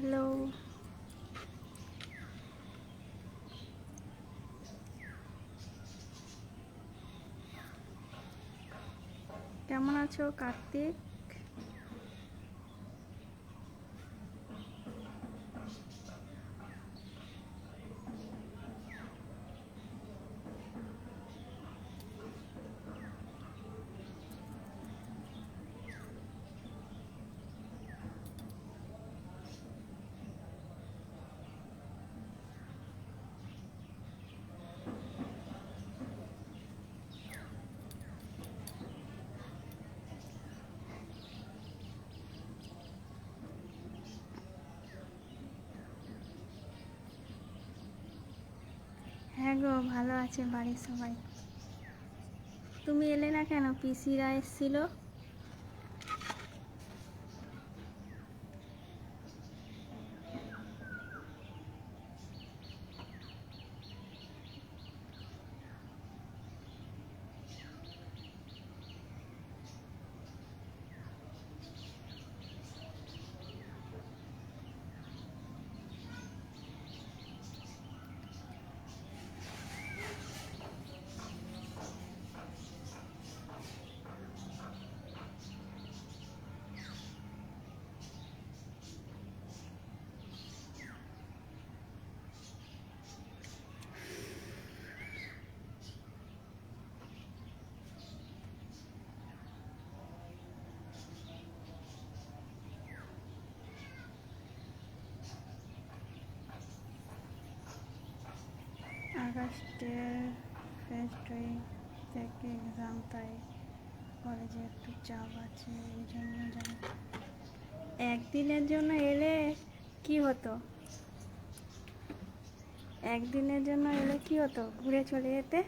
Hello, কেমন আছো কার্তিক? হ্যাঁ গো, ভালো আছে বাড়ির সবাই। তুমি এলে না কেন? পিসিরা এসেছিল। আগস্টের ফার্স্ট উইক থেকে এক্সাম, তাই কলেজে একটু চাপ আছে, এই জন্য জানি। একদিনের জন্য এলে কি হতো? একদিনের জন্য এলে কি হতো? ঘুরে চলে যেতে।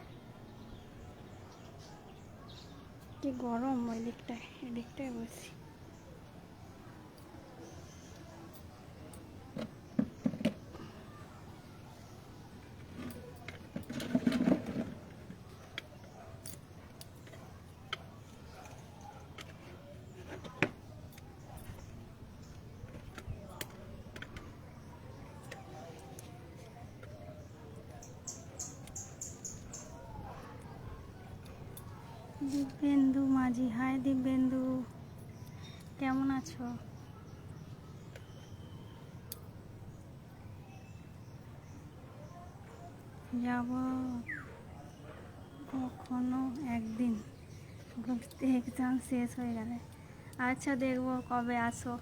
কি গরম ওই দিকটায়, এদিকটায় বসি। দিব্যেন্দু মাঝি, হাই দিব্যেন্দু, কেমন আছো? যাব কখনো একদিন ঘুরতে, এক্সাম শেষ হয়ে গেলে। আচ্ছা, দেখবো কবে আসো।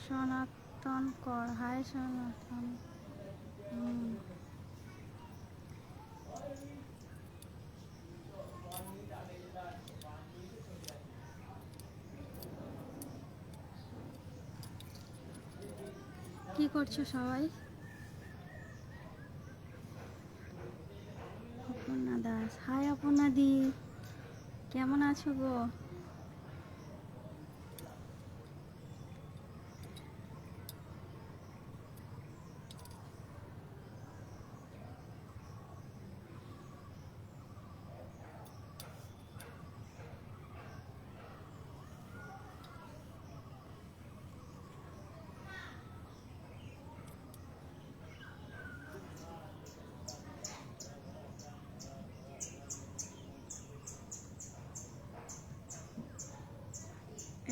সনাতন কর, হাই সনাতন। কি করছো সবাই? অপর্ণা দাস, হাই অপর্ণা দি, কেমন আছো গো?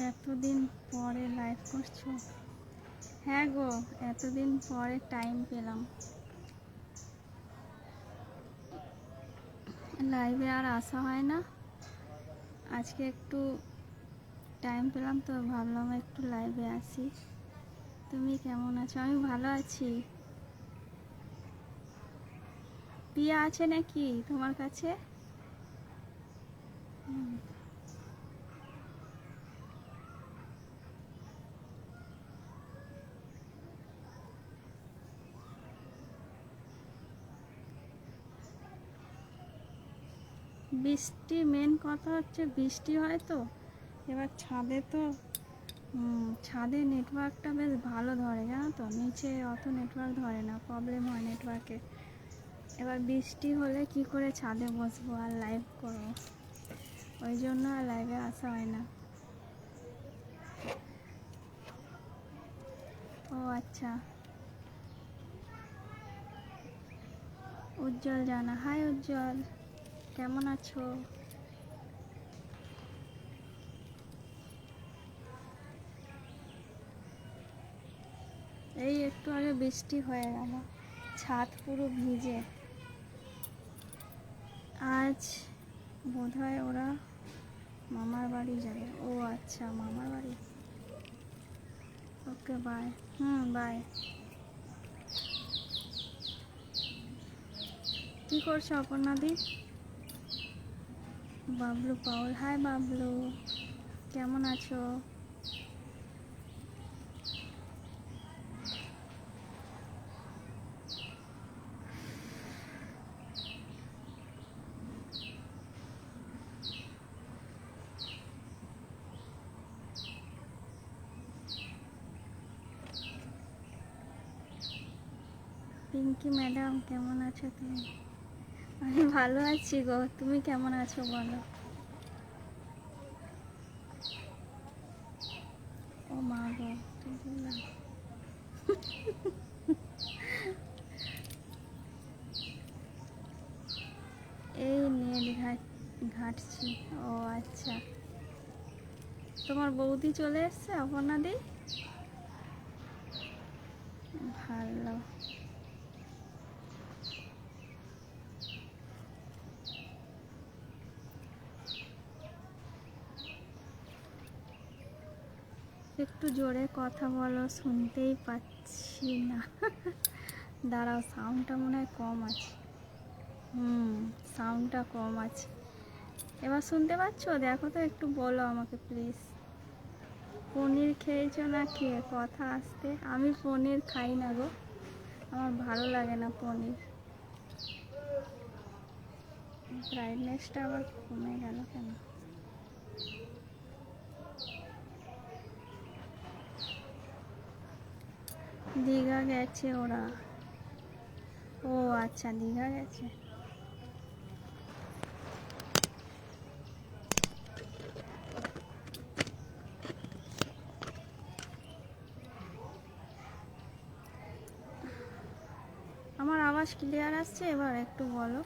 এতদিন পরে লাইভ করছো? হ্যাঁ গো, এতদিন পরে টাইম পেলাম। লাইভে আর আসা হয় না, আজকে একটু টাইম পেলাম তো ভাবলাম একটু লাইভে আসি। তুমি কেমন আছো? আমি ভালো আছি। পিয়া আছে নাকি তোমার কাছে? বৃষ্টি, মেন কথা হচ্ছে বৃষ্টি হয় তো, এবার ছাদে তো ছাদে নেটওয়ার্কটা বেশ ভালো ধরে, জানো তো, নিচে অত নেটওয়ার্ক ধরে না, প্রবলেম হয় নেটওয়ার্কে। এবার বৃষ্টি হলে কি করে ছাদে বসবো আর লাইভ করবো, ওই জন্য আর লাইভে আসা হয় না। ও আচ্ছা, উজ্জ্বল জানা, হাই উজ্জ্বল, কেমন আছো? এই একটু আগে বৃষ্টি হয়ে গেল, ছাদ পুরো ভিজে। আজ বোধহয় ওরা মামার বাড়ি যাবে। ও আচ্ছা, মামার বাড়ি। Okay bye. বাই। কি করছো অপর্ণাদি? বাবলু পাউল, হাই বাবলু, কেমন আছো? পিঙ্কি ম্যাডাম, কেমন আছো তুমি? আমি ভালো আছি গো, তুমি কেমন আছো বলো? ও মা গো, বললাম এই নেট ঘাটছি। ও আচ্ছা, তোমার বৌদি চলে এসছে অপর্ণাদি? ভালো। একটু জোরে কথা বলো, শুনতেই পাচ্ছি না। দাঁড়াও, সাউন্ডটা মনে হয় কম আছে। সাউন্ডটা কম আছে। এবার শুনতে পাচ্ছো? দেখো তো, একটু বলো আমাকে প্লিজ। পনির খেয়েছো না খেয়ে কথা আসতে? আমি পনির খাই না গো, আমার ভালো লাগে না পনির। ব্রাইটনেসটা আবার কমে গেল কেন? দীঘা গেছে ওরা। ও আচ্ছা, দীঘা গেছে। আমার আওয়াজ ক্লিয়ার আসছে? এবার একটু বলো।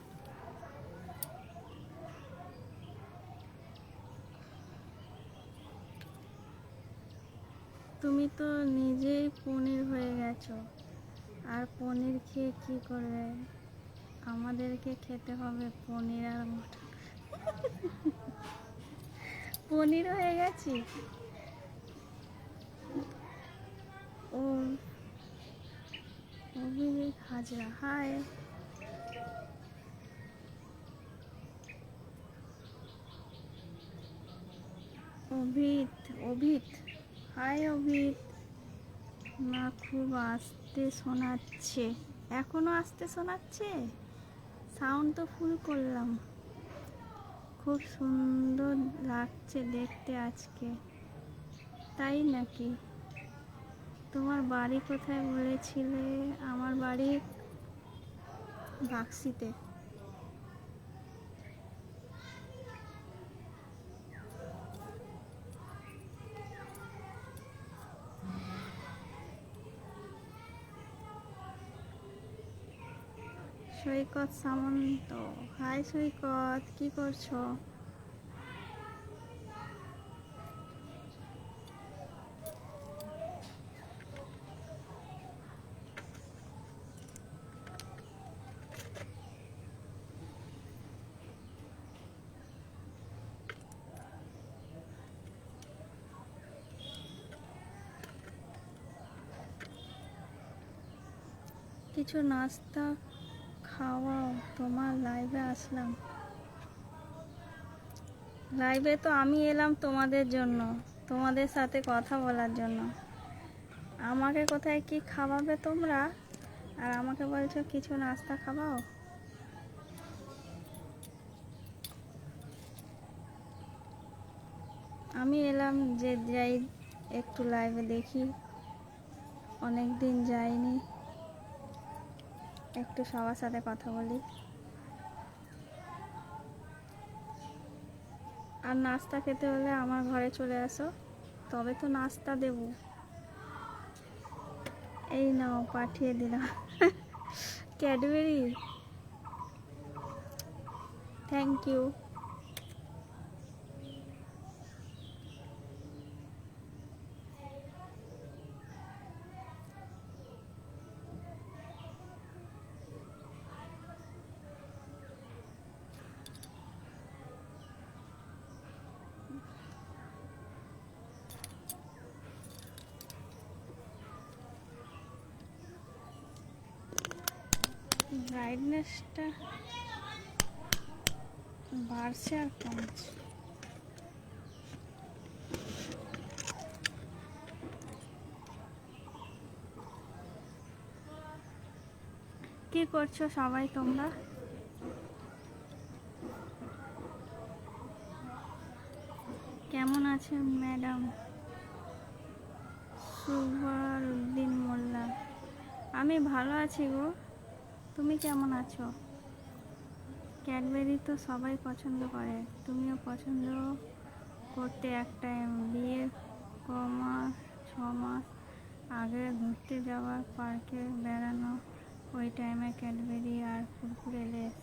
তুমি তো নিজেই পনির হয়ে গেছো, আর পনির খেয়ে কি করবে? আমাদেরকে খেতে হবে পনির আর মটন। পনির হয়ে গেছি। ও অভিজিৎ হাজরা, হাই। অভিত, হাই অভিত। না, খুব আস্তে শোনাচ্ছে। এখনো আস্তে শোনাচ্ছে? সাউন্ড তো ফুল করলাম। খুব সুন্দর লাগছে দেখতে আজকে। তাই নাকি? তোমার বাড়ি কোথায় বলেছিলে? আমার বাড়ি বাক্সিতে। সৈকত সামন্ত, হাই সৈকত, কি করছো? কিছু নাস্তা খাওয়াও, তোমার লাইভে আসলাম। লাইভে তো আমি এলাম তোমাদের জন্য, তোমাদের সাথে কথা বলার জন্য। আমাকে কোথায় কি খাওয়াবে তোমরা, আর আমাকে বলছো কিছু নাস্তা খাওয়াও? আমি এলাম যে যাই একটু লাইভে দেখি, অনেক দিন যাইনি, একটু সবার সাথে কথা বলি। আর নাস্তা খেতে হলে আমার ঘরে চলে আসো, তবে তো নাস্তা দেব। এই নাও পাঠিয়ে দিলাম ক্যাডবেরি, থ্যাংক ইউ। ব্রাইটনেসটা বাড়ছে আর কমছে। কি করছো সবাই তোমরা? কেমন আছেন ম্যাডাম? সুবর উদ্দিন মোল্লা, আমি ভালো আছি গো, তুমি কেমন আছো? ক্যাডবেরি তো সবাই পছন্দ করে, তুমিও পছন্দ করতে। একটা বিয়ের 6 মাস আগে ঘুরতে যাওয়া, পার্কে বেড়ানো, ওই টাইমে ক্যাডবেরি আর কুরকুরে লেস।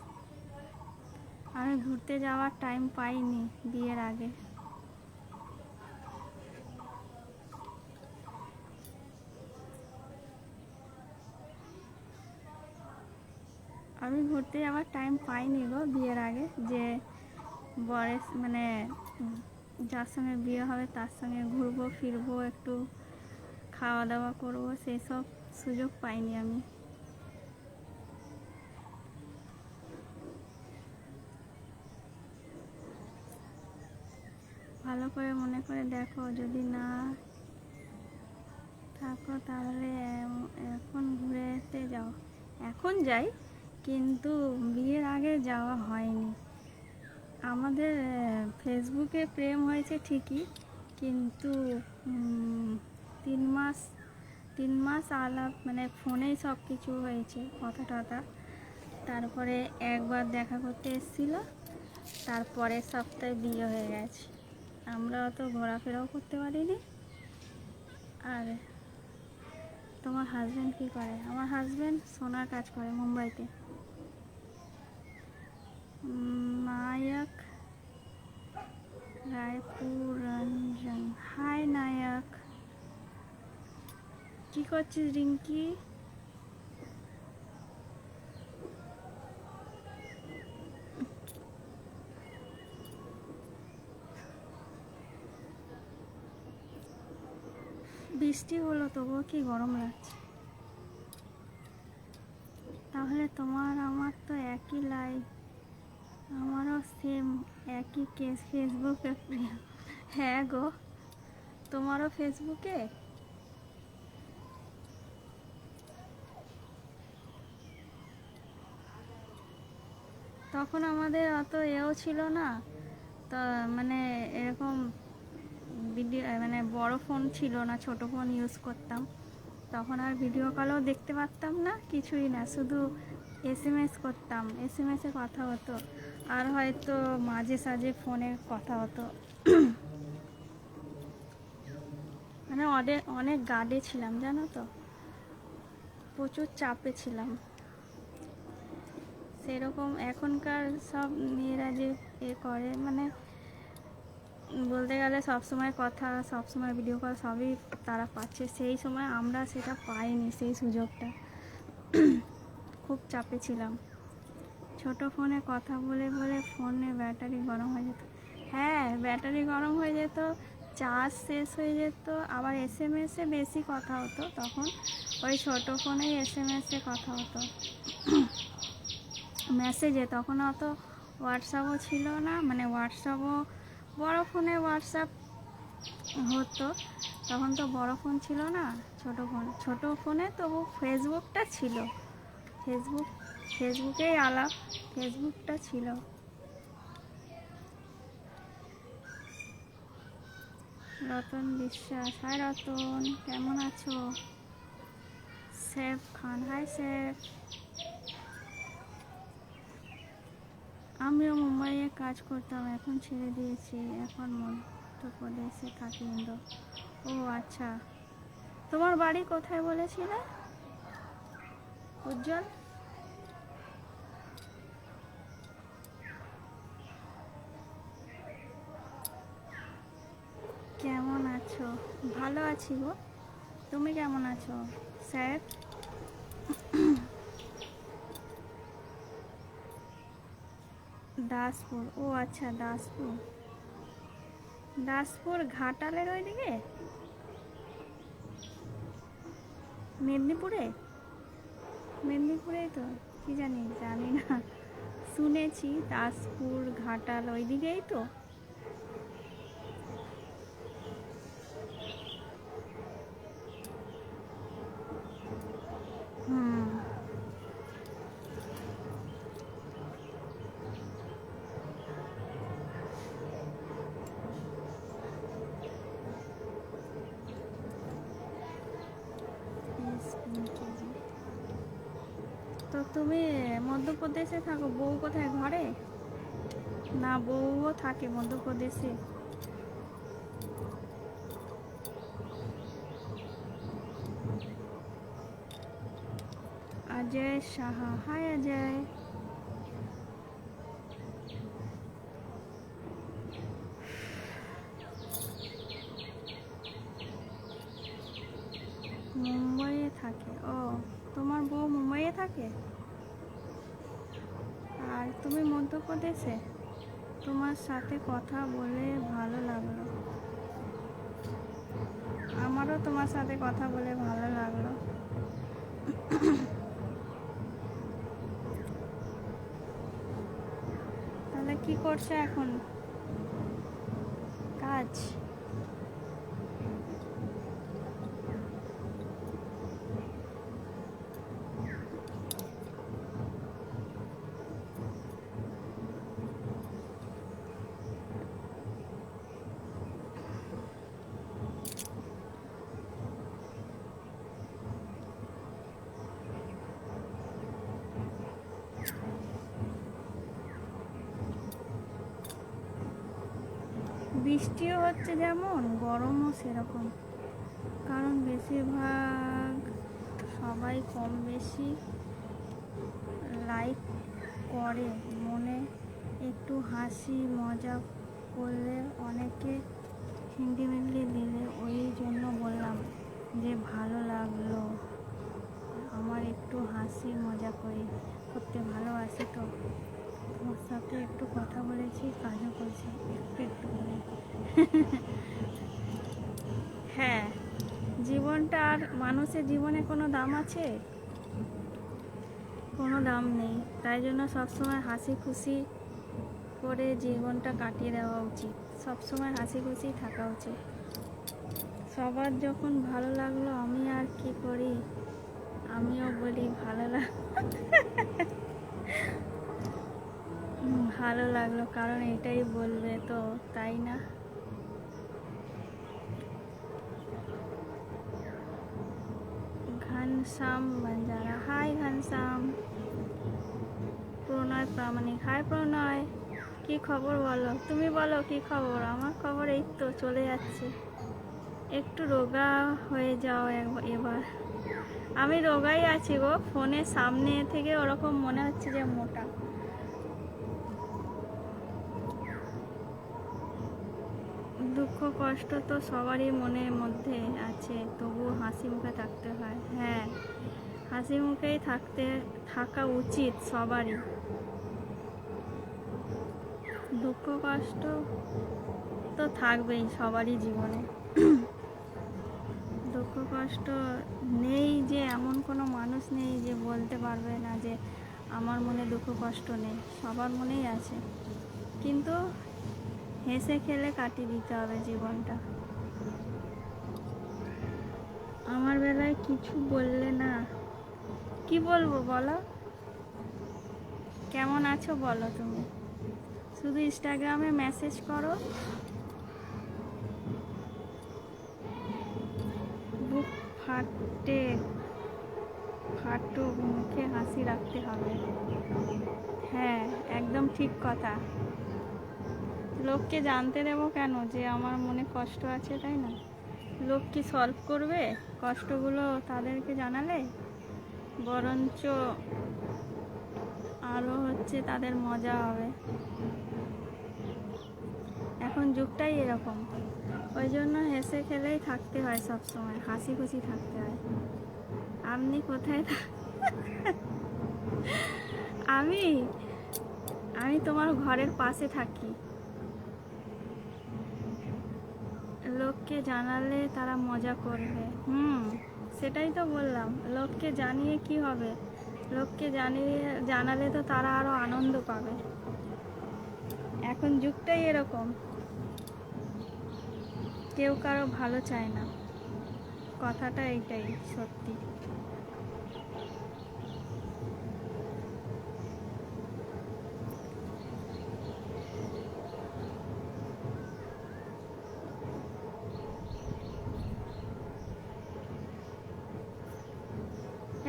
আমি ঘুরতে যাওয়ার টাইম পাইনি বিয়ের আগে। আমি ঘুরতে যাওয়ার টাইম পাইনি গো বিয়ের আগে, যে বরের মানে যার সঙ্গে বিয়ে হবে তার সঙ্গে ঘুরবো ফিরবো, একটু খাওয়া দাওয়া করবো, সেই সব সুযোগ পাইনি আমি। ভালো করে মনে করে দেখো, যদি না থাকো তাহলে এখন ঘুরেতে যাও। এখন যাই, কিন্তু বিয়ের আগে যাওয়া হয়নি। আমাদের ফেসবুকে প্রেম হয়েছে ঠিকই, কিন্তু 3 মাস আলাপ, মানে ফোনেই সব কিছু হয়েছে, কথা টথা। তারপরে একবার দেখা করতে এসেছিলো, তারপরের সপ্তাহে বিয়ে হয়ে গেছে। আমরা অত ঘোরাফেরাও করতে পারিনি। আর তোমার হাজব্যান্ড কী করে? আমার হাজব্যান্ড সোনার কাজ করে মুম্বাইতে। নায়ক রায়পুর রঞ্জন, হাই নায়ক, কি করছিস রিঙ্কি? বৃষ্টি হলো তবুও কি গরম লাগছে। তাহলে তোমার আমার তো একই লাইফ, আমারও সেম একই কেস, ফেসবুকে প্রিয়। হ্যাঁ গো, তোমারও ফেসবুকে? তখন আমাদের অত এও ছিল না তো, মানে এরকম ভিডিও, মানে বড় ফোন ছিল না, ছোট ফোন ইউজ করতাম। তখন আর ভিডিও কলও দেখতে পারতাম না, কিছুই না, শুধু SMS করতাম, SMS-এ কথা হতো, আর হয়তো মাঝে সাঝে ফোনে কথা হতো। মানে অনেক গার্ডে ছিলাম জানো তো, প্রচুর চাপে ছিলাম। সেরকম এখনকার সব মেয়েরা যে করে, মানে বলতে গেলে সবসময় কথা, সবসময় ভিডিও কল সবই তারা পাচ্ছে, সেই সময় আমরা সেটা পাইনি, সেই সুযোগটা। খুব চাপে ছিলাম, ছোট ফোনে কথা বলে বলে ফোনে ব্যাটারি গরম হয়ে যেত। হ্যাঁ, ব্যাটারি গরম হয়ে যেত, চার্জ শেষ হয়ে যেত, আবার SMS-এ বেশি কথা হতো তখন, ওই ছোট ফোনেই SMS-এ কথা হতো। মেসেজে তখন অত হোয়াটসঅ্যাপও ছিল না, মানে হোয়াটসঅ্যাপও বড় ফোনে হোয়াটসঅ্যাপ হতো, তখন তো বড় ফোন ছিল না, ছোট ফোনে তবু ফেসবুকটা ছিল, ফেসবুকেই আলাপ, ফেসবুকটা ছিল। রতন বিশ্বাস, হাই রতন, কেমন আছো? সেফ খান, হাই সেফ। আমিও মুম্বাইয়ে কাজ করতাম, এখন ছেড়ে দিয়েছি, এখন মধ্যপ্রদেশে থাকি। ইন্দো। ও আচ্ছা, তোমার বাড়ি কোথায় বলেছিলে? উজ্জ্বল। কেমন আছো? ভালো আছি গো, তুমি কেমন আছো? স্যার দাসপুর, ও আচ্ছা দাসপুর। দাসপুর ঘাটালের ওইদিকে, মেদিনীপুরে। মেদিনীপুরেই তো, কি জানি, জানি না, শুনেছি দাসপুর ঘাটাল ওইদিকেই তো। হুম, তো তুমি মধ্যপ্রদেশে থাকো, বউ কোথায়, ঘরে? না, বউও থাকে মধ্যপ্রদেশে। অজয় সাহা, হাই অজয়। মুম্বাইয়ে থাকে, ও তোমার বউ মুম্বাইয়ে থাকে আর তুমি মধ্যপ্রদেশে। তোমার সাথে কথা বলে ভালো লাগলো। আমারও তোমার সাথে কথা বলে ভালো লাগলো। তাহলে কি করছো এখন, কাজ? বৃষ্টিও হচ্ছে যেমন, গরমও সেরকম, কারণ বেশিরভাগ সবাই কম বেশি লাইক করে। মনে একটু হাসি মজা করলে অনেকে সেন্টিমেন্টলি দিলে, ওই জন্য বললাম যে ভালো লাগলো। আমার একটু হাসি মজা করতে ভালোবাসি তো। তোমার সাথে একটু কথা বলেছি, কাজও করছি একটু একটু করে। হ্যাঁ, জীবনটা, আর মানুষের জীবনে কোনো দাম আছে? কোনো দাম নেই। তাই জন্য সবসময় হাসি খুশি করে জীবনটা কাটিয়ে দেওয়া উচিত, সবসময় হাসি খুশি থাকা উচিত। সবার যখন ভালো লাগলো, আমি আর কি করি, আমিও বলি ভালো ভালো লাগলো, কারণ এটাই বলবে তো, তাই না? ঘনশ্যাম বঞ্জারা, হাই ঘনশ্যাম। প্রণয় প্রামাণিক, হাই প্রণয়, কি খবর বলো? তুমি বলো কি খবর? আমার খবর এই তো চলে যাচ্ছে। একটু রোগা হয়ে যাও এবার। আমি রোগাই আছি গো, ফোনের সামনে থেকে ওরকম মনে হচ্ছে যে মোটা। দুঃখ কষ্ট তো সবারই মনের মধ্যে আছে, তবু হাসি মুখে থাকতে হয়। হ্যাঁ, হাসি মুখেই থাকা উচিত সবারই। দুঃখ কষ্ট তো থাকবেই সবারই জীবনে। দুঃখ কষ্ট নেই যে এমন কোনো মানুষ নেই যে বলতে পারবে না যে আমার মনে দুঃখ কষ্ট নেই, সবার মনেই আছে। কিন্তু হেসে খেলে কাটিয়ে দিতে হবে জীবনটা। আমার বেলায় কিছু বললে না, কি বলবো বলো? কেমন আছো বলো? তুমি শুধু ইনস্টাগ্রামে মেসেজ করো, ফাটে ফাটুক, মুখে হাসি রাখতে হবে। হ্যাঁ, একদম ঠিক কথা। লোককে জানতে দেবো কেন যে আমার মনে কষ্ট আছে, তাই না? লোক কি সলভ করবে কষ্টগুলো তাদেরকে জানালে? বরঞ্চ আরও তাদের মজা হবে। এখন যুগটাই এরকম, ওই জন্য হেসে খেলেই থাকতে হয়, সব সময় হাসি খুশি থাকতে হয়। আপনি কোথায় আমি আমি তোমার ঘরের পাশে থাকি। লোককে জানালে তারা মজা করবে। সেটাই তো বললাম, লোককে জানিয়ে কি হবে? লোককে জানালে তো তারা আরো আনন্দ পাবে। এখন যুগটাই এরকম, কেউ কারো ভালো চায় না, কথাটা এইটাই সত্যি।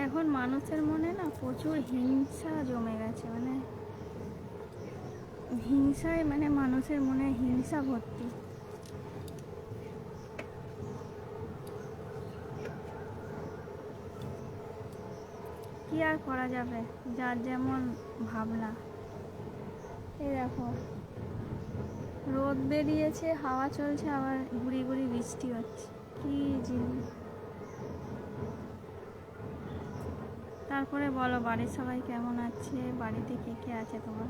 এখন মানুষের মনে না প্রচুর হিংসা জমে গেছে, মানে হিংসায়, মানে মানুষের মনে হিংসা ভর্তি। কি আর করা যাবে, যার যেমন ভাবনা। এই দেখো, রোদ বেরিয়েছে, হাওয়া চলছে, আবার গুড়ি গুড়ি বৃষ্টি হচ্ছে, কি জিনিস। তারপরে বলো, বাড়ির সবাই কেমন আছে? বাড়িতে কে কে আছে তোমার?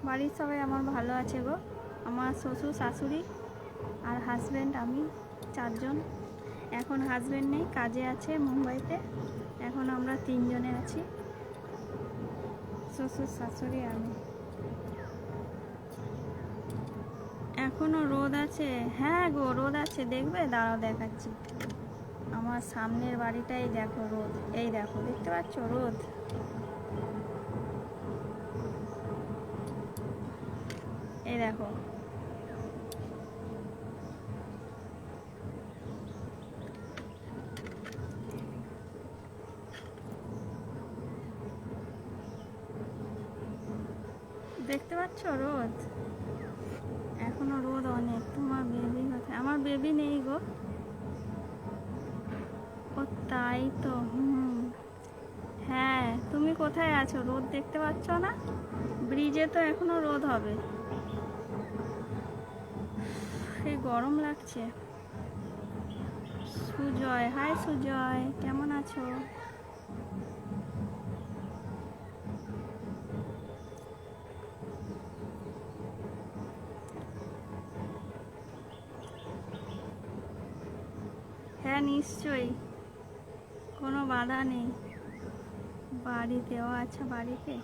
বাড়ির সবাই আমার ভালো আছে গো। আমার শ্বশুর, শাশুড়ি আর হাজব্যান্ড, আমি, 4 জন। এখন হাজব্যান্ড নেই, কাজে আছে মুম্বাইতে। এখন আমরা 3 জনে আছি, শ্বশুর, শাশুড়ি, আমি। এখনো রোদ আছে? হ্যাঁ গো, রোদ আছে, দেখবে? দাঁড়াও দেখাচ্ছি। আমার সামনের বাড়িটাই দেখো রোদ, এই দেখো, দেখতে পাচ্ছ রোদ? এই দেখো, দেখতে পাচ্ছ রোদ? এখনো রোদ অনেক। তোমার বেবি কোথায়? আমার বেবি নেই গো। ও তাই তো। হ্যাঁ, তুমি কোথায় আছো? রোদ দেখতে পাচ্ছ না? ব্রিজে তো এখনো রোদ হবে। সেই গরম লাগছে। সুজয়, হাই সুজয়, কেমন আছো? হ্যাঁ নিশ্চয়ই, কোনো বাধা নেই। বাড়িতেও আছে, বাড়িতে।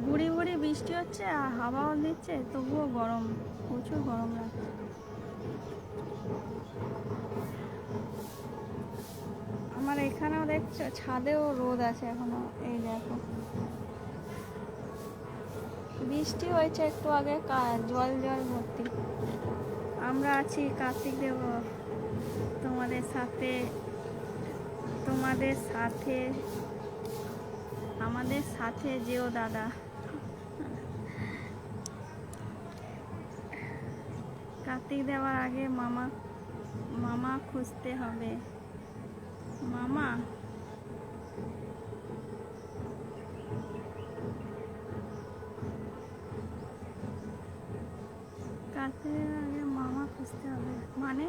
গুড়ি গুড়ি বৃষ্টি হচ্ছে আর হাওয়াও দিচ্ছে, তবুও গরম, প্রচুর গরম লাগছে। আমার এখানেও দেখছো, ছাদেও রোদ আছে এখনো, এই দেখো। বৃষ্টি হয়েছে একটু আগে, জল জল ভর্তি। আমরা আছি কার্তিক দেব তোমাদের সাথে, তোমাদের সাথে, আমাদের সাথে যেও দাদা। কার্তিক দেওয়ার আগে মামা, মামা খুঁজতে হবে। মামা, কার্তিকের আগে মামা খুঁজতে হবে মানে?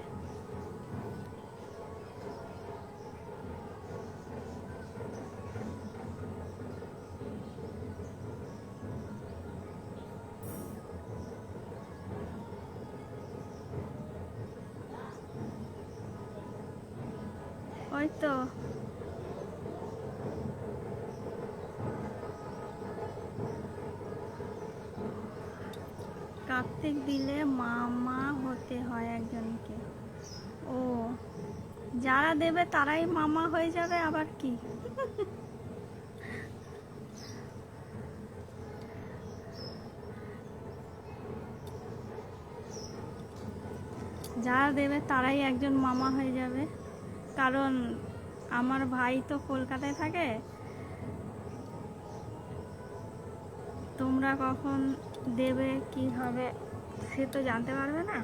ওই তো, কার্তিক দিলে মামা হতে হয় একজনকে। ও ও, যারা দেবে তারাই মামা হয়ে যাবে আবার কি? যারা দেবে তারাই একজন মামা হয়ে যাবে, কারণ আমার ভাই তো কলকাতায় থাকে। তোমরা কখন দেবে কি হবে সে তো জানতে পারবে না।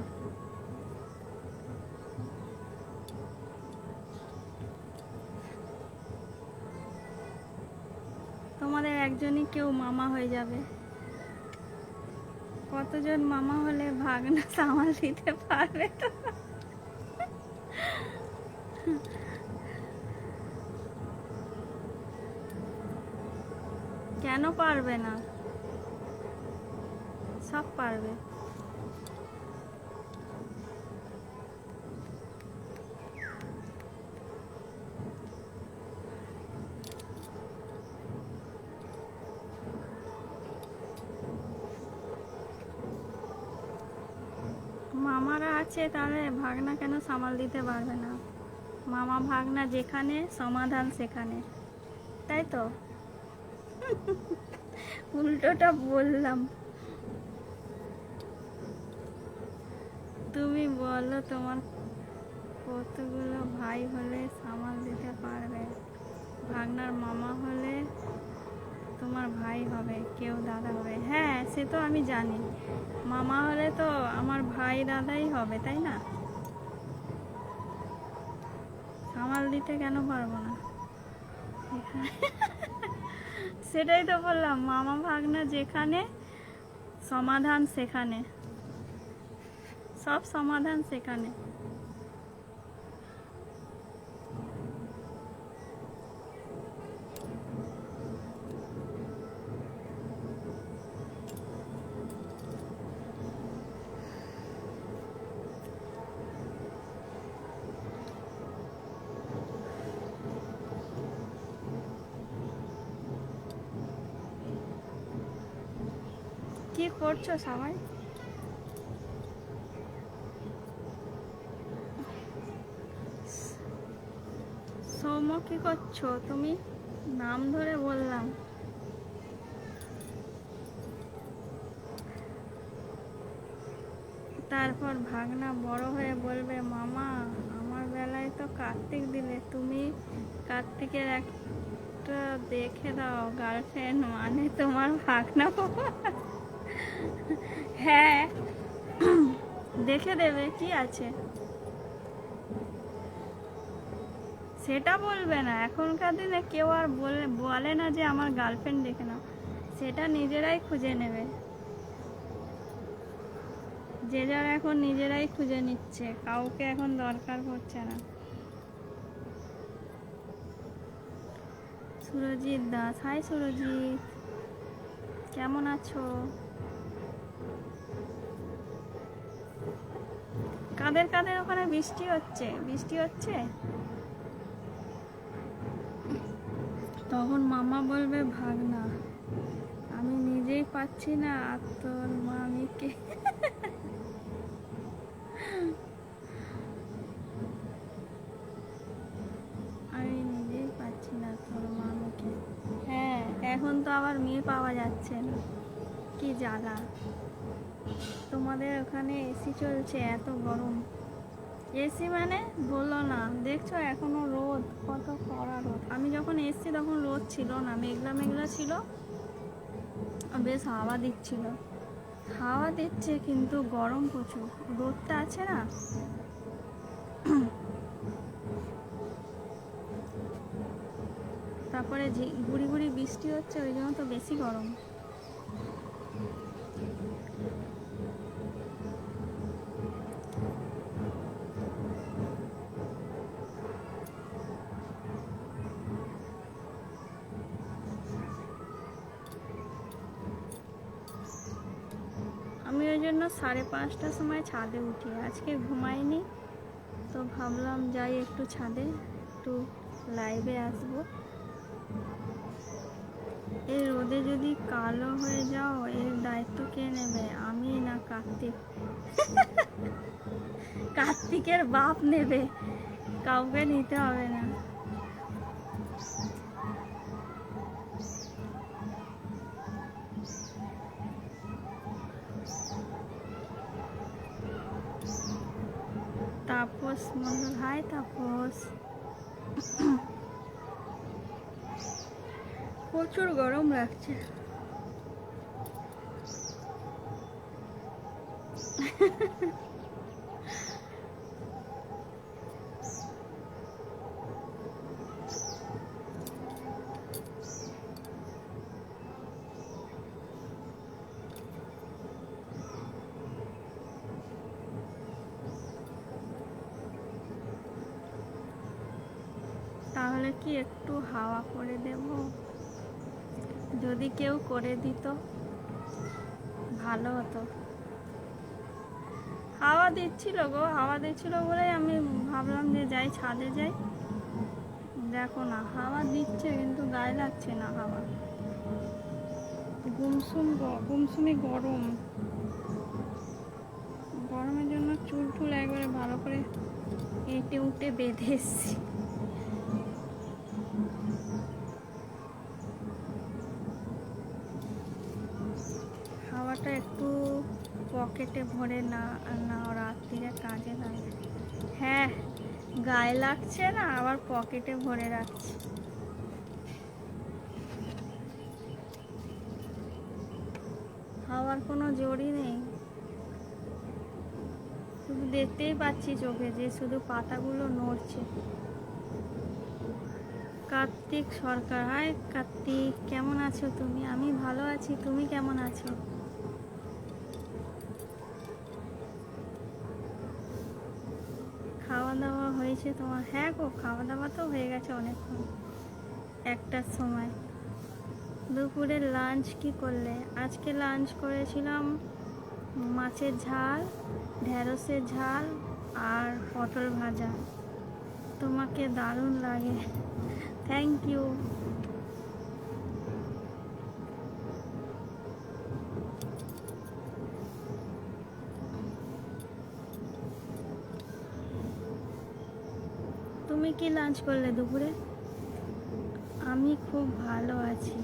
তোমাদের একজনই কেউ মামা হয়ে যাবে। কতজন মামা হলে ভাগনা সামাল দিতে পারবে তো? কেন পারবে না? সব পারবে। মামারা আছে, তাহলে ভাগনা কেন সামাল দিতে পারবে না? মামা ভাগনা যেখানে সমাধান সেখানে, তাই তো? উল্টোটা বললাম। তুমি বলো তোমার কতগুলো ভাই হলে সামাল দিতে পারবে? ভাগনার মামা হলে তোমার ভাই হবে, কেউ দাদা হবে। হ্যাঁ, সে তো আমি জানি। মামা হলে তো আমার ভাই দাদাই হবে, তাই না? সামাল দিতে কেন পারবো না? সেটাই তো বললাম, মামা ভাগনা যেখানে সমাধান সেখানে, সব সমাধান সেখানে। কি করছো সবাই? সৌম্য, কি করছো তুমি? নাম ধরে বললাম। তারপর ভাগনা বড় হয়ে বলবে, মামা আমার বেলায় তো কার্তিক দিলে, তুমি কার্তিকের একটা দেখে দাও গার্লফ্রেন্ড, মানে তোমার ভাগনা। হ্যাঁ, দেখে দেবে, কি আছে? সেটা বলবে না। এখনকার দিনে কেউ আর বলে না যে আমার গার্লফ্রেন্ড দেখে নাও, সেটা নিজেরাই খুঁজে নেবে। যে যারা এখন নিজেরাই খুঁজে নিচ্ছে, কাউকে এখন দরকার পড়ছে না। সুরজিৎ দাস, হাই সুরজিৎ, কেমন আছো? কাদের কাদের ওখানে বৃষ্টি হচ্ছে? বৃষ্টি হচ্ছে? তখন মামা বলবে, ভাগনা আমি নিজেই পাচ্ছি না, আর তোর মামিকে। আমি নিজেই পাচ্ছি না তোর মামিকে। হ্যাঁ, এখন তো আবার মেয়ে পাওয়া যাচ্ছে না, কি জ্বালা। তোমাদের ওখানে এসি চলছে, এত গরম। এসি মানে বললো না, দেখছো এখনো রোদ, কত কড়া রোদ। আমি যখন এসছি তখন রোদ ছিল না, মেঘলা মেঘলা ছিল, বেশ হাওয়া দিচ্ছিল। হাওয়া দিচ্ছে কিন্তু গরম প্রচুর, রোদটা আছে না। তারপরে গুড়ি গুড়ি বৃষ্টি হচ্ছে, ওই জন্য তো বেশি গরম। আমি ওই জন্য 5:30টার সময় ছাদে উঠি। আজকে ঘুমাইনি, তো ভাবলাম যাই একটু ছাদে, একটু লাইভে আসবো। এই রোদে যদি কালো হয়ে যাও এর দায়িত্ব কে নেবে? আমি না কার্তিক? কার্তিকের বাপ নেবে, কাউকে নিতে হবে না। তাপস মন্ডল, হাই তাপস। প্রচুর গরম লাগছে। তাহলে কি একটু হাওয়া করে দেব? যদি কেউ করে দিত ভালো হতো। হাওয়া দিচ্ছিল গো, হাওয়া দিচ্ছিল বলেই আমি ভাবলাম যে যাই, ছাদে যাই। দেখো না, হাওয়া দিচ্ছে কিন্তু গায়ে লাগছে না হাওয়া। গুমসুমি গরম। গরমের জন্য চুল টুল একবারে ভালো করে এঁটে উঠে বেঁধে এসছি। হাওয়াটা একটু পকেটে ভরে নাও, রাত্রিরে কাজে লাগে। হ্যাঁ, গায়ে লাগছে না, আবার পকেটে ভরে রাখছি। হাওয়ার কোনো জোরই নেই, শুধু দেখতেই পাচ্ছি চোখে যে শুধু পাতাগুলো নড়ছে। কার্তিক সরকার, হাই কার্তিক, কেমন আছো তুমি? আমি ভালো আছি, তুমি কেমন আছো? খাওয়া দাওয়া হয়েছে তোমার? হ্যাঁ গো, খাওয়া দাওয়া তো হয়ে গেছে অনেকক্ষণ, 1টার সময়। দুপুরের লাঞ্চ কি করলে? আজকে লাঞ্চ করেছিলাম মাছের ঝাল, ঢেঁড়সের ঝাল আর পটল ভাজা। তোমাকে দারুণ লাগে। Thank you. তুমি কি লাঞ্চ করলে দুপুরে? আমি খুব ভালো আছি।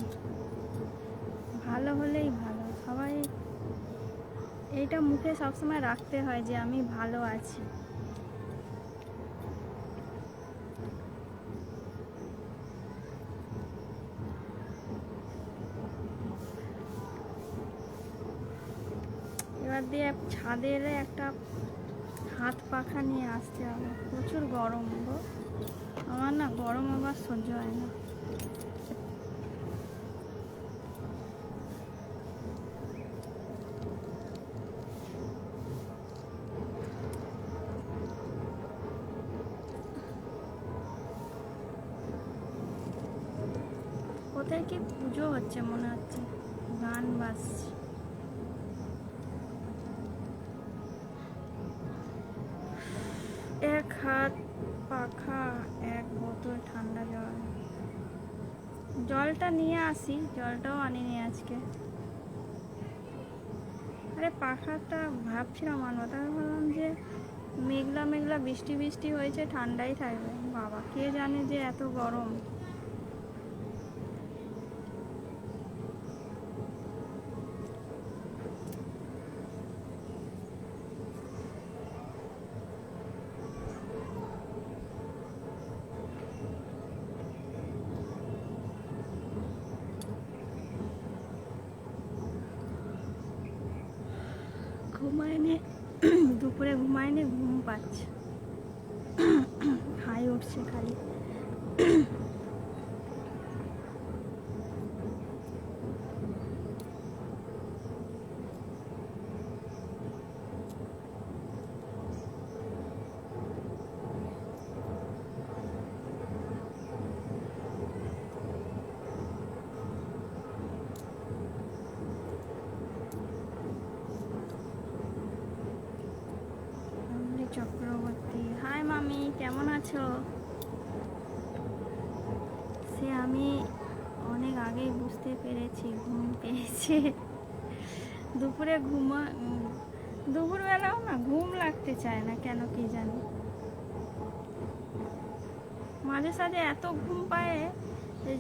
ভালো হলেই ভালো, সবাই এইটা মুখে সবসময় রাখতে হয় যে আমি ভালো আছি। এবার দিয়ে ছাদে এলে একটা হাত পাখা নিয়ে আসতে হবে, প্রচুর গরম গো। আমার না গরম আবার সহ্য হয় না। কোথায় কি পুজো হচ্ছে মনে হচ্ছে, গান বাজছে। এক হাত পাখা, এক বোতল ঠান্ডা জল। জলটা নিয়ে আসি, জলটাও আনিনি আজকে। আরে পাখাটা ভাবছিলাম আনবো, তারপর ভাবলাম যে মেঘলা মেঘলা বৃষ্টি বৃষ্টি হয়েছে, ঠান্ডাই থাকবে। বাবা, কে জানে যে এত গরম। ঘুমায়নি, দুপুরে ঘুমায়নি, ঘুম পাচ্ছে, হাই উঠছে খালি। চক্রবর্তী, হাই মামি, কেমন আছো? সে আমি অনেক আগেই বুঝতে পেরেছি ঘুম পেয়েছে। দুপুরে দুপুরবেলাও না ঘুম লাগতে চায় না কেন কি জানি, মাঝে সাঝে এত ঘুম পায়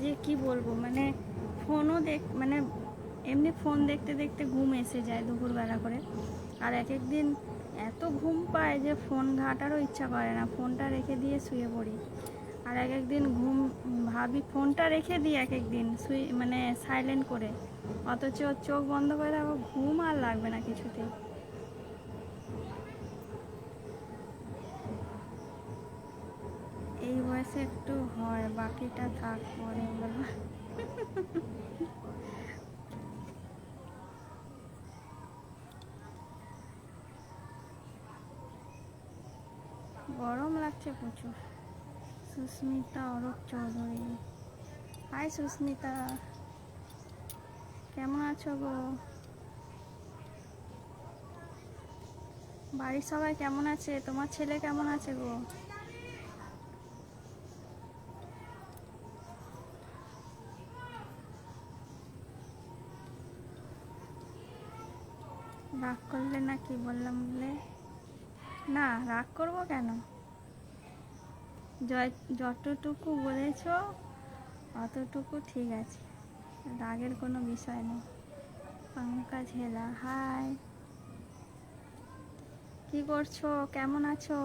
যে কি বলবো, মানে মানে এমনি ফোন দেখতে দেখতে ঘুম এসে যায় দুপুরবেলা করে। আর এক এক দিন এত ঘুম পায় যে ফোন ঘাঁটারও ইচ্ছা করে না, ফোনটা রেখে দিয়ে শুয়ে পড়ি। আর এক একদিন ভাবি ফোনটা রেখে দিই এক একদিন মানে সাইলেন্ট করে, অথচ চোখ বন্ধ করে থাকবো, ঘুম আর লাগবে না কিছুতেই। এই বয়সে একটু হয়, বাকিটা থাক পরে বলো। গরম লাগছে প্রচুর। সুস্মিতা অরূপ চৌধুরী, হাই সুস্মিতা, কেমন আছো গো? বাড়ির সবাই কেমন আছে? তোমার ছেলে কেমন আছে গো? রাগ করলে না কি বললাম বলে? না, রাগ করবো কেন? যতটুকু বলেছ অতটুকু ঠিক আছে, রাগের কোনো বিষয় নেই। পঙ্কজ হেলা, হাই, কি করছো? কেমন আছো?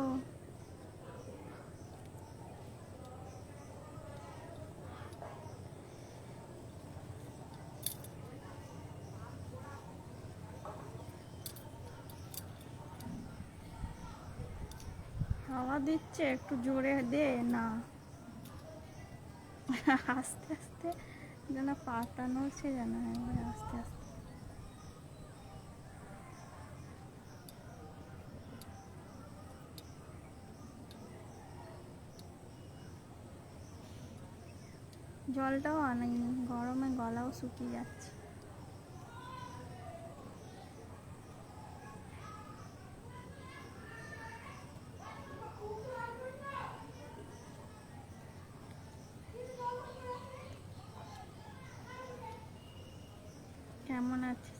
হাওয়া দিচ্ছে, একটু জোরে দে না। আস্তে আস্তে যেন পাতা নড়ছে, যেন একবারে আস্তে আস্তে। জলটাও আনাইনি, গরমে গলাও শুকিয়ে যাচ্ছে। কেমন আছিস?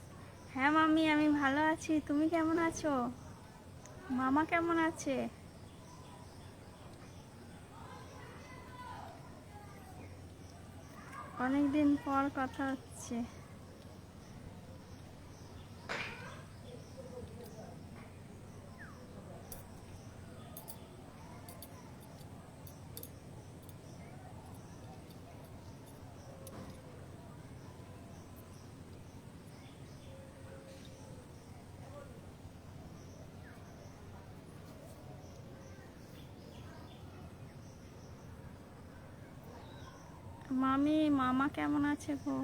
হ্যাঁ মামি, আমি ভালো আছি, তুমি কেমন আছো? মামা কেমন আছে? অনেকদিন পর কথা হচ্ছে। মামি, মামা কেমন আছে গো?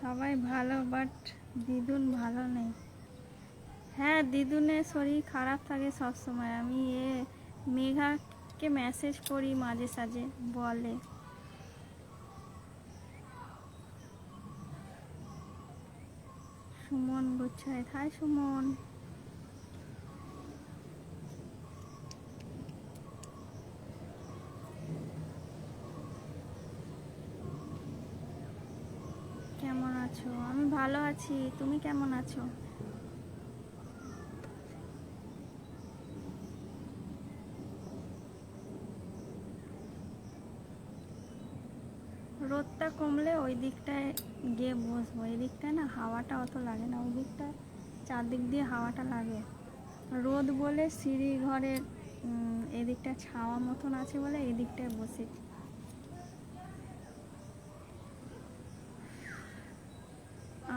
সবাই ভালো, বাট দিদুন ভালো নেই। হ্যাঁ, দিদুনের শরীর খারাপ থাকে সব সময়। আমি মেঘাকে মেসেজ করি মাঝে সাঝে, বলে। সুমন গুচ্ছায়, হাই সুমন। কেমন আছো? আমি ভালো আছি, তুমি কেমন আছো? রোদটা কমলে ওই দিকটায় গিয়ে বসবো, এই দিকটায় না হাওয়াটা অত লাগে না, ওই দিকটায় চারদিক দিয়ে হাওয়াটা লাগে। রোদ বলে সিঁড়ি ঘরের এদিকটা ছাওয়া মতন আছে বলে এই দিকটায় বসি।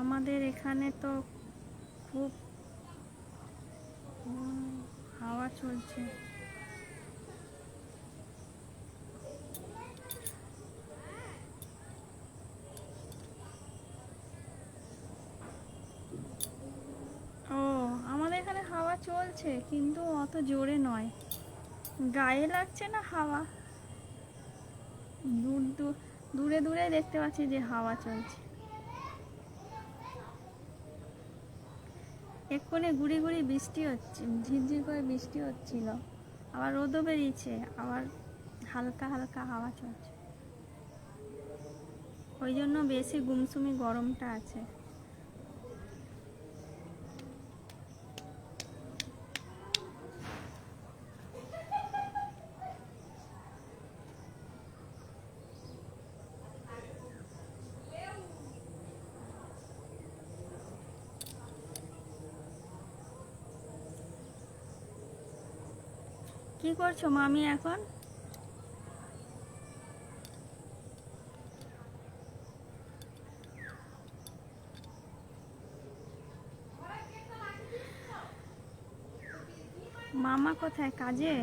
আমাদের এখানে তো খুব হাওয়া চলছে। ও, আমাদের এখানে হাওয়া চলছে কিন্তু অত জোরে নয়, গায়ে লাগছে না হাওয়া। দূরে দূরে দেখতে পাচ্ছি যে হাওয়া চলছে। এক্ষুনি গুড়ি বৃষ্টি হচ্ছে, ঝিরঝির করে বৃষ্টি হচ্ছিল, আবার রোদও বেরিয়েছে, আবার হালকা হালকা হাওয়া চলছে, ওই জন্য বেশি গুমসুমি গরমটা আছে। কি করছো মামি এখন? মামা কোথায়? কাজে?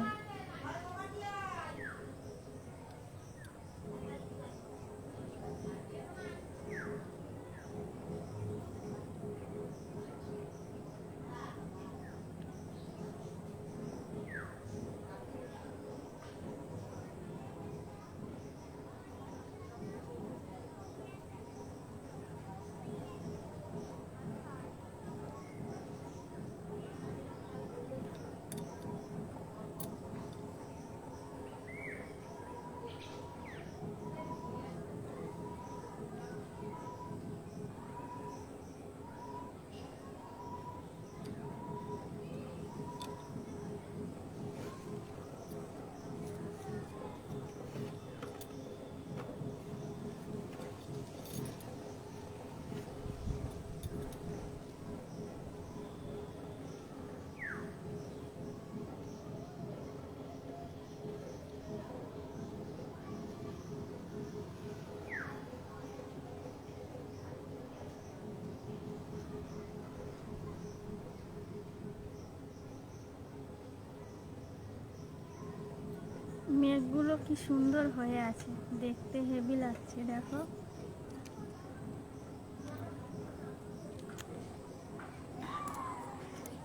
মেঘগুলো কি সুন্দর হয়ে আছে, দেখতে হেভি লাগছে। দেখো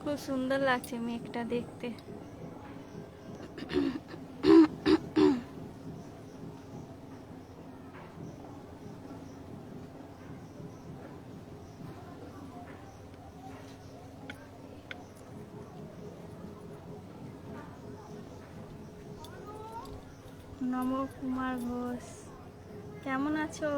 খুব সুন্দর লাগছে মেঘটা দেখতে। নম কুমার ঘোষ, কেমন আছো?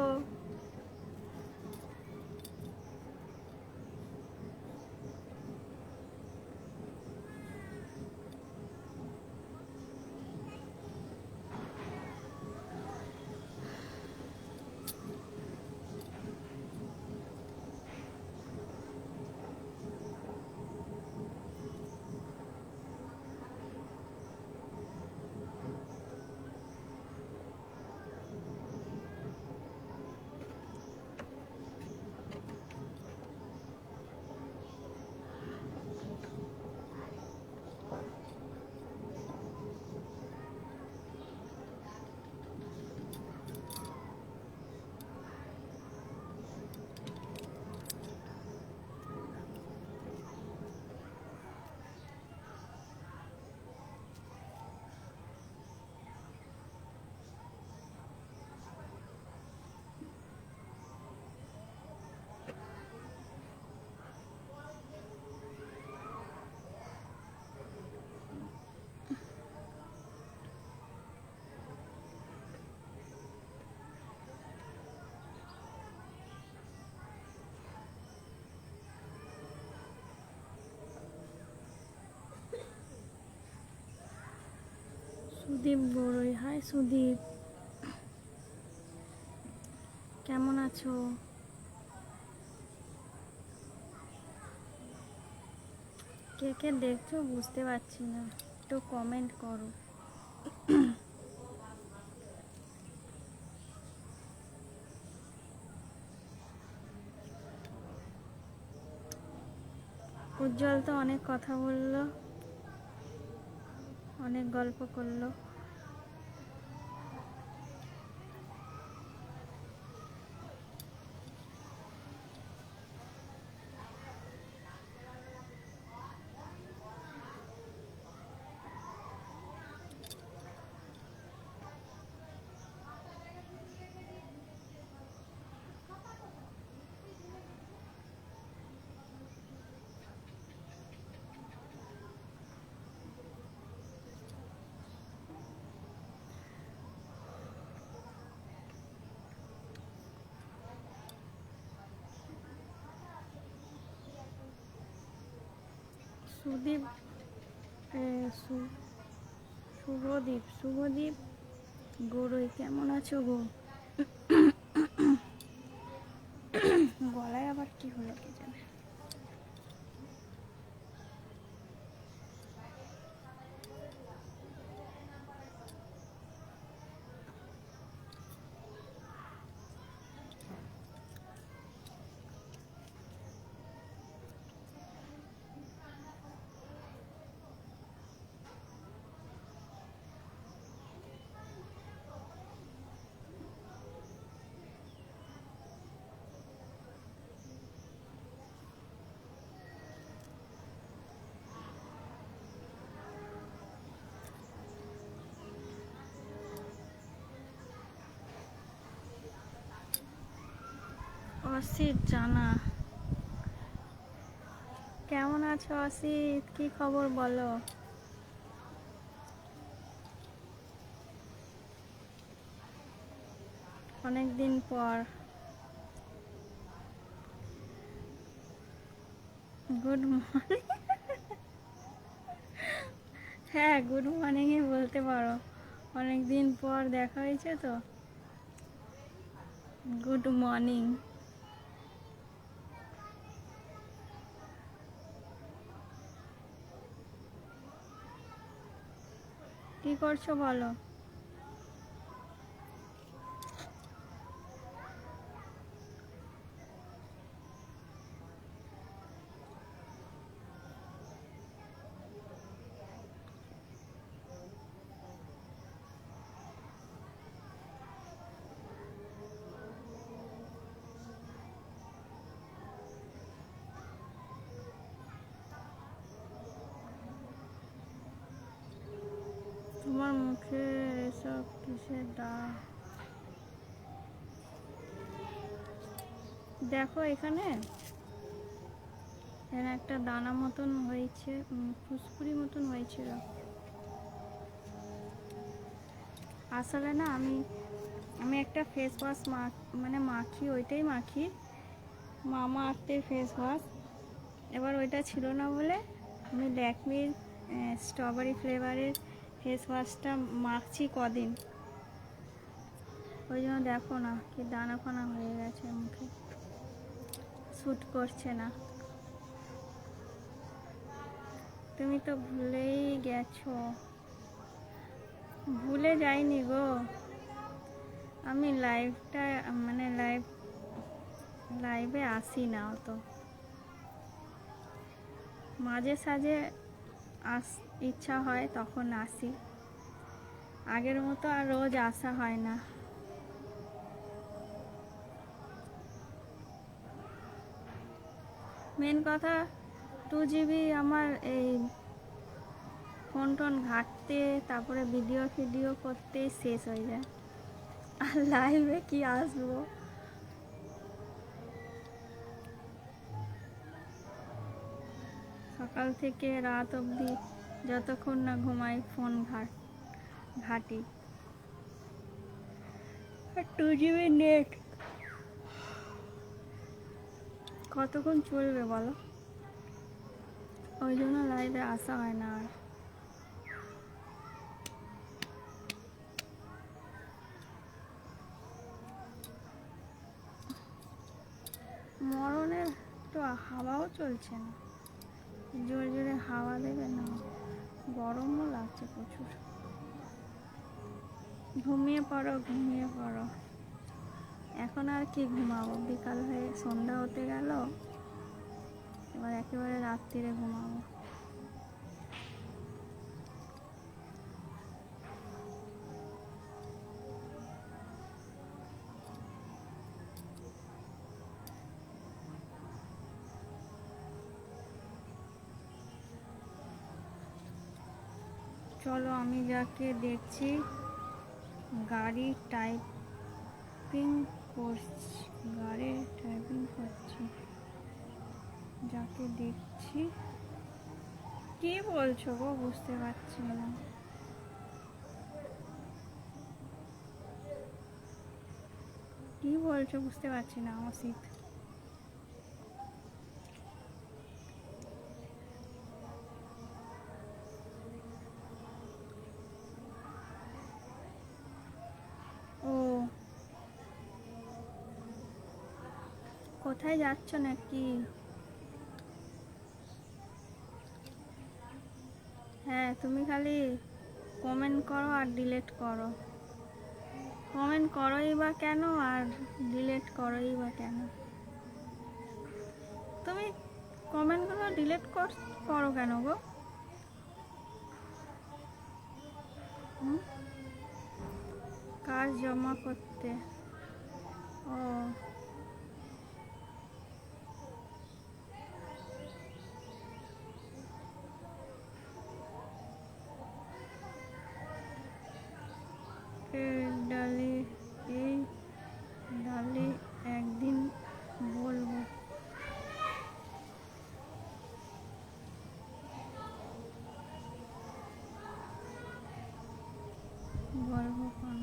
সুদীপ বড়ই, হাই সুদীপ, কেমন আছো? কে কে দেখছো বুঝতে পারছি না, একটু কমেন্ট করো। উজ্জ্বল তো অনেক কথা বললো, অনেক গল্প করলো। সুদীপ শুভদীপ শুভদীপ গরুই, কেমন আছো গো? গলায় আবার কি হলো কে জানে। অসিত জানা, কেমন আছো অসিত? কি খবর বলো? অনেকদিন পর। Good morning. হ্যাঁ, গুড মর্নিংই বলতে পারো, অনেকদিন পর দেখা হয়েছে তো। Good morning. কি করছো বলো? তোমার মুখে এসব কিসের দাগ? দেখো এখানে একটা দানা মতন হয়েছে, ফুসকুড়ি মতন হয়েছিল। আসলে না আমি একটা ফেস ওয়াশ মাখি, ওইটাই মাখি, মামা আর্থের ফেস ওয়াশ। এবার ওইটা ছিল না বলে আমি ল্যাকমির স্ট্রবেরি ফ্লেভারের ফেস ওয়াশটা মাখছি কদিন। ওই জন্য দেখো না কি দানা ফানা হয়ে গেছে মুখে, শ্যুট করছে না। তুমি তো ভুলেই গেছো। ভুলে যাইনি গো, আমি লাইভে আসি না অত, মাঝে সাঝে ইচ্ছা হয় তখন আসি, আগের মতো আর রোজ আসা হয় না। মেন কথা 2 GB আমার এই ফোন টোন ঘাঁটতে, তারপরে ভিডিও করতে শেষ হয়ে যায়, আর লাইভে কি আসবো। সকাল থেকে রাত অবধি যতক্ষণ না ঘুমাই ফোন ঘাঁটি। 2 GB নেট কতক্ষণ চলবে বলো? ওই জন্য লাইভে আসা হয় না আর। মরণের তো হাওয়াও চলছে না, জোরে জোরে হাওয়া দেবে না, গরমও লাগছে প্রচুর। ঘুমিয়ে পড়ো, ঘুমিয়ে পড়ো। এখন আর কি ঘুমাবো, বিকাল হয়ে সন্ধ্যা হতে গেল, এবার একেবারে রাত্রিরে ঘুমাবো। চলো আমি যাকে দেখছি গাড়ি টাইপিং করছি, যাকে দেখছি। কি বলছো গো, বুঝতে পারছি না। কি বলছো বুঝতে পারছি না অসিত। কোথায় যাচ্ছ নাকি? হ্যাঁ, তুমি খালি কমেন্ট করো আর ডিলিট করো। কমেন্ট করোই বা কেন আর ডিলিট করোই বা কেন? তুমি কমেন্টগুলো ডিলিট করো কেন গো? কাজ জমা করতে। ও, ডালি এই ডালি একদিন বলবো। বলবো কোন?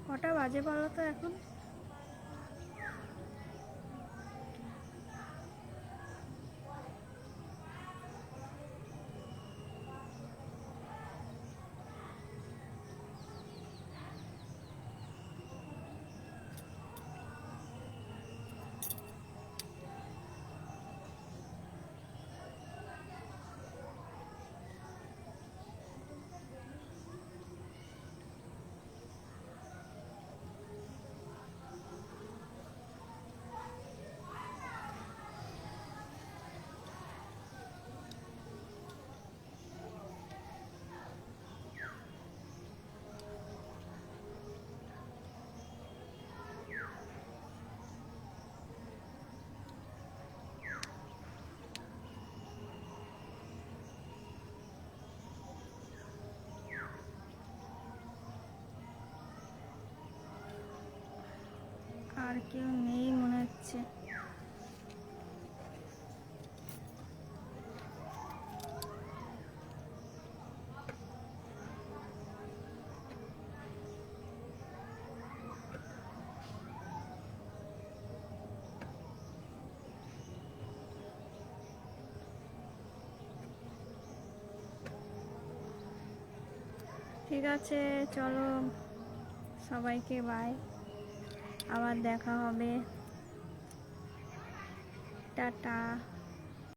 কটা বাজে বলো তো এখন? আর কেউ নেই মনে হচ্ছে। ঠিক আছে, চলো সবাইকে বাই, আবার দেখা হবে, টাটা।